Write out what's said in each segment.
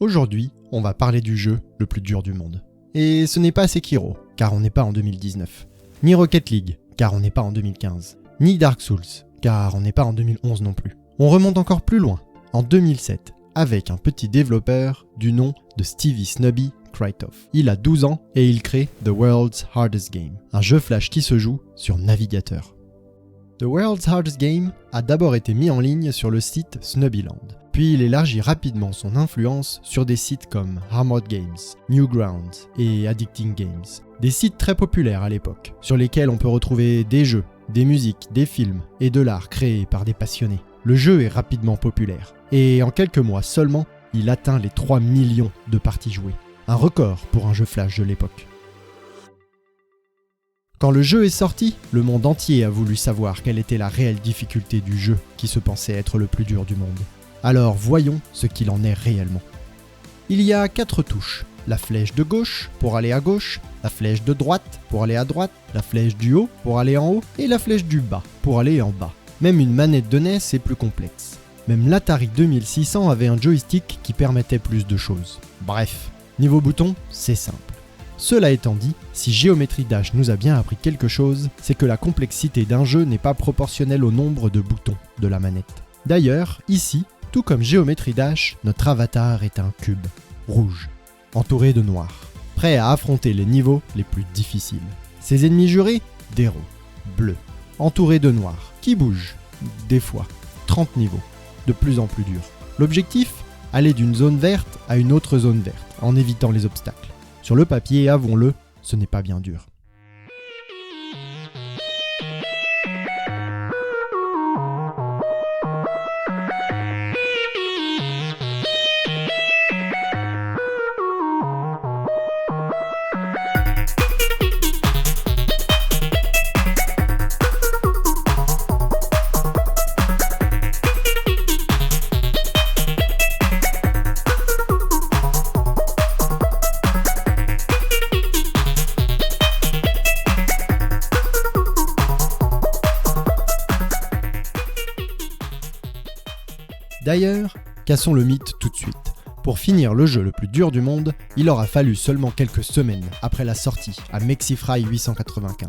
Aujourd'hui, on va parler du jeu le plus dur du monde. Et ce n'est pas Sekiro, car on n'est pas en 2019. Ni Rocket League, car on n'est pas en 2015. Ni Dark Souls, car on n'est pas en 2011 non plus. On remonte encore plus loin, en 2007, avec un petit développeur du nom de Stevie Snubby Krytov. Il a 12 ans et il crée The World's Hardest Game, un jeu flash qui se joue sur navigateur. The World's Hardest Game a d'abord été mis en ligne sur le site Snubbyland, puis il élargit rapidement son influence sur des sites comme Armored Games, Newgrounds et Addicting Games. Des sites très populaires à l'époque, sur lesquels on peut retrouver des jeux, des musiques, des films et de l'art créés par des passionnés. Le jeu est rapidement populaire, et en quelques mois seulement, il atteint les 3 millions de parties jouées. Un record pour un jeu flash de l'époque. Quand le jeu est sorti, le monde entier a voulu savoir quelle était la réelle difficulté du jeu qui se pensait être le plus dur du monde. Alors voyons ce qu'il en est réellement. Il y a 4 touches. La flèche de gauche pour aller à gauche, la flèche de droite pour aller à droite, la flèche du haut pour aller en haut et la flèche du bas pour aller en bas. Même une manette de NES est plus complexe. Même l'Atari 2600 avait un joystick qui permettait plus de choses. Bref, niveau bouton, c'est simple. Cela étant dit, si Geometry Dash nous a bien appris quelque chose, c'est que la complexité d'un jeu n'est pas proportionnelle au nombre de boutons de la manette. D'ailleurs, ici, tout comme Geometry Dash, notre avatar est un cube, rouge, entouré de noir, prêt à affronter les niveaux les plus difficiles. Ses ennemis jurés, des héros, bleus, entourés de noir, qui bougent, des fois, 30 niveaux, de plus en plus durs. L'objectif, aller d'une zone verte à une autre zone verte, en évitant les obstacles. Sur le papier, avouons-le, ce n'est pas bien dur. D'ailleurs, cassons le mythe tout de suite. Pour finir le jeu le plus dur du monde, il aura fallu seulement quelques semaines après la sortie à Mexify 895.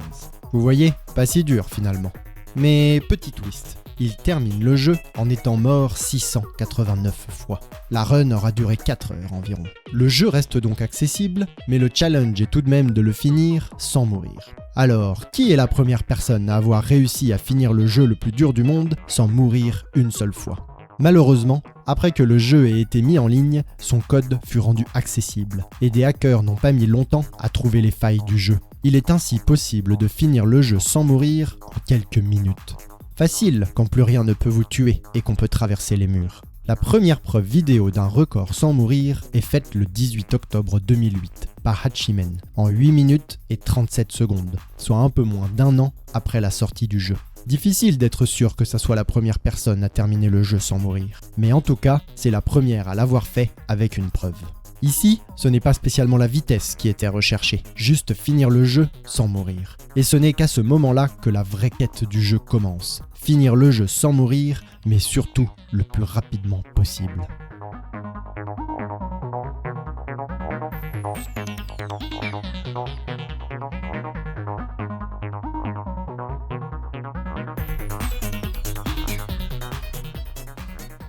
Vous voyez, pas si dur finalement. Mais petit twist, il termine le jeu en étant mort 689 fois. La run aura duré 4 heures environ. Le jeu reste donc accessible, mais le challenge est tout de même de le finir sans mourir. Alors, qui est la première personne à avoir réussi à finir le jeu le plus dur du monde sans mourir une seule fois ? Malheureusement, après que le jeu ait été mis en ligne, son code fut rendu accessible et des hackers n'ont pas mis longtemps à trouver les failles du jeu. Il est ainsi possible de finir le jeu sans mourir en quelques minutes. Facile quand plus rien ne peut vous tuer et qu'on peut traverser les murs. La première preuve vidéo d'un record sans mourir est faite le 18 octobre 2008 par Hachimen en 8 minutes et 37 secondes, soit un peu moins d'1 an après la sortie du jeu. Difficile d'être sûr que ça soit la première personne à terminer le jeu sans mourir, mais en tout cas, c'est la première à l'avoir fait avec une preuve. Ici, ce n'est pas spécialement la vitesse qui était recherchée, juste finir le jeu sans mourir. Et ce n'est qu'à ce moment-là que la vraie quête du jeu commence. Finir le jeu sans mourir, mais surtout le plus rapidement possible.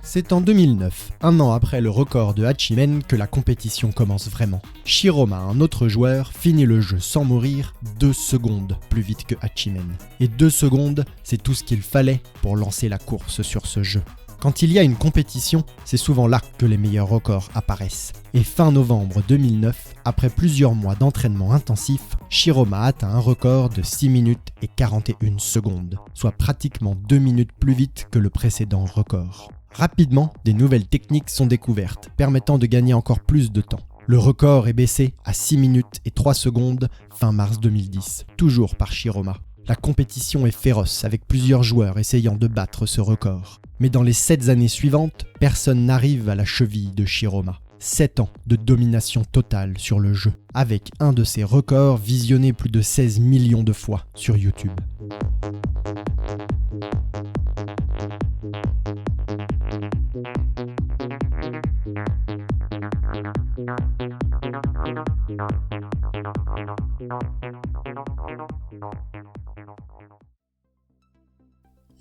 C'est en 2009, un an après le record de Hachimen, que la compétition commence vraiment. Shiroma, un autre joueur, finit le jeu sans mourir 2 secondes plus vite que Hachimen. Et 2 secondes, c'est tout ce qu'il fallait pour lancer la course sur ce jeu. Quand il y a une compétition, c'est souvent là que les meilleurs records apparaissent. Et fin novembre 2009, après plusieurs mois d'entraînement intensif, Shiroma atteint un record de 6 minutes et 41 secondes, soit pratiquement 2 minutes plus vite que le précédent record. Rapidement, des nouvelles techniques sont découvertes, permettant de gagner encore plus de temps. Le record est baissé à 6 minutes et 3 secondes fin mars 2010, toujours par Shiroma. La compétition est féroce, avec plusieurs joueurs essayant de battre ce record. Mais dans les 7 années suivantes, personne n'arrive à la cheville de Shiroma. 7 ans de domination totale sur le jeu, avec un de ses records visionné plus de 16 millions de fois sur YouTube.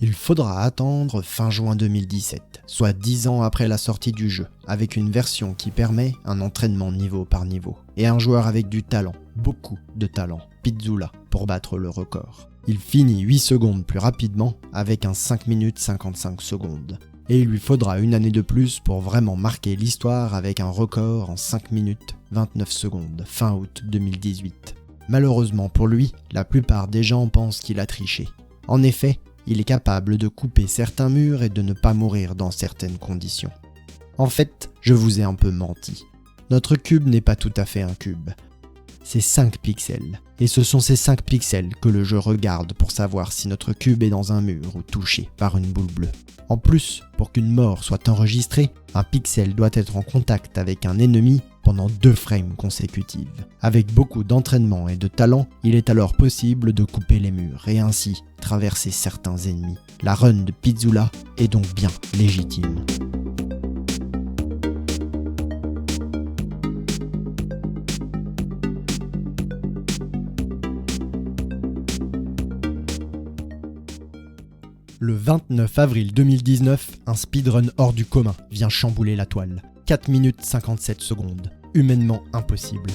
Il faudra attendre fin juin 2017, soit 10 ans après la sortie du jeu, avec une version qui permet un entraînement niveau par niveau, et un joueur avec du talent, beaucoup de talent, Pizzula, pour battre le record. Il finit 8 secondes plus rapidement avec un 5 minutes 55 secondes. Et il lui faudra une année de plus pour vraiment marquer l'histoire avec un record en 5 minutes 29 secondes, fin août 2018. Malheureusement pour lui, la plupart des gens pensent qu'il a triché. En effet, il est capable de couper certains murs et de ne pas mourir dans certaines conditions. En fait, je vous ai un peu menti. Notre cube n'est pas tout à fait un cube. C'est 5 pixels. Et ce sont ces 5 pixels que le jeu regarde pour savoir si notre cube est dans un mur ou touché par une boule bleue. En plus, pour qu'une mort soit enregistrée, un pixel doit être en contact avec un ennemi pendant 2 frames consécutives. Avec beaucoup d'entraînement et de talent, il est alors possible de couper les murs et ainsi traverser certains ennemis. La run de Pizzula est donc bien légitime. Le 29 avril 2019, un speedrun hors du commun vient chambouler la toile. 4 minutes 57 secondes. Humainement impossible.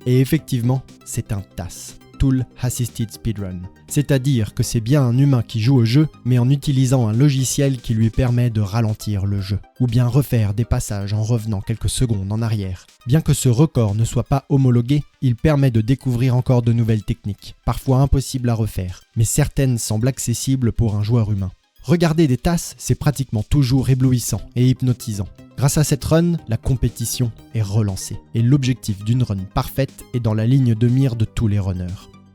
Et effectivement, c'est un TAS. Tool Assisted Speedrun. C'est-à-dire que c'est bien un humain qui joue au jeu, mais en utilisant un logiciel qui lui permet de ralentir le jeu, ou bien refaire des passages en revenant quelques secondes en arrière. Bien que ce record ne soit pas homologué, il permet de découvrir encore de nouvelles techniques, parfois impossibles à refaire, mais certaines semblent accessibles pour un joueur humain. Regarder des tasses, c'est pratiquement toujours éblouissant et hypnotisant. Grâce à cette run, la compétition est relancée, et l'objectif d'une run parfaite est dans la ligne de mire de tous les runners.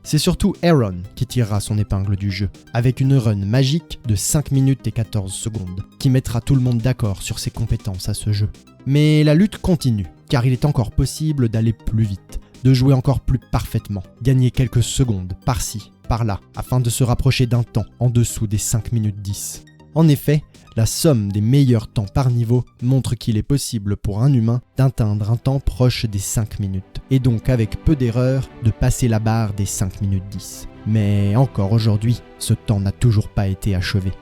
C'est surtout Aaron qui tirera son épingle du jeu, avec une run magique de 5 minutes et 14 secondes, qui mettra tout le monde d'accord sur ses compétences à ce jeu. Mais la lutte continue, car il est encore possible d'aller plus vite, de jouer encore plus parfaitement, gagner quelques secondes par-ci, par-là, afin de se rapprocher d'un temps en dessous des 5 minutes 10. En effet, la somme des meilleurs temps par niveau montre qu'il est possible pour un humain d'atteindre un temps proche des 5 minutes, et donc avec peu d'erreurs, de passer la barre des 5 minutes 10. Mais encore aujourd'hui, ce temps n'a toujours pas été achevé.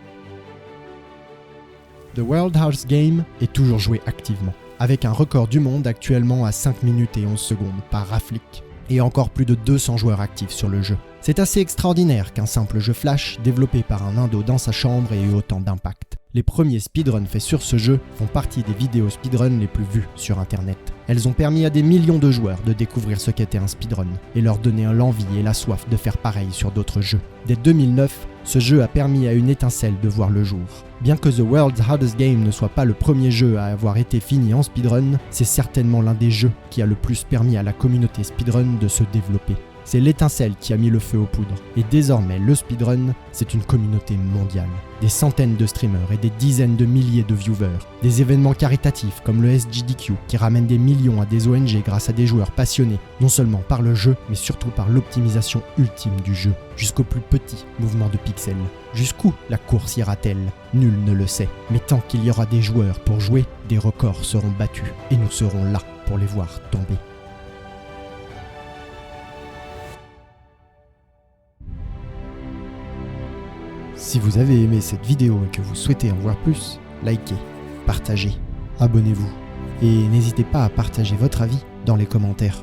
The World House Game est toujours joué activement, avec un record du monde actuellement à 5 minutes et 11 secondes par Raflik, et encore plus de 200 joueurs actifs sur le jeu. C'est assez extraordinaire qu'un simple jeu flash, développé par un indo dans sa chambre, ait eu autant d'impact. Les premiers speedruns faits sur ce jeu font partie des vidéos speedrun les plus vues sur internet. Elles ont permis à des millions de joueurs de découvrir ce qu'était un speedrun et leur donner l'envie et la soif de faire pareil sur d'autres jeux. Dès 2009, ce jeu a permis à une étincelle de voir le jour. Bien que The World's Hardest Game ne soit pas le premier jeu à avoir été fini en speedrun, c'est certainement l'un des jeux qui a le plus permis à la communauté speedrun de se développer. C'est l'étincelle qui a mis le feu aux poudres. Et désormais, le speedrun, c'est une communauté mondiale. Des centaines de streamers et des dizaines de milliers de viewers. Des événements caritatifs comme le SGDQ qui ramènent des millions à des ONG grâce à des joueurs passionnés, non seulement par le jeu, mais surtout par l'optimisation ultime du jeu, jusqu'au plus petit mouvement de pixels. Jusqu'où la course ira-t-elle ? Nul ne le sait. Mais tant qu'il y aura des joueurs pour jouer, des records seront battus et nous serons là pour les voir tomber. Si vous avez aimé cette vidéo et que vous souhaitez en voir plus, likez, partagez, abonnez-vous et n'hésitez pas à partager votre avis dans les commentaires.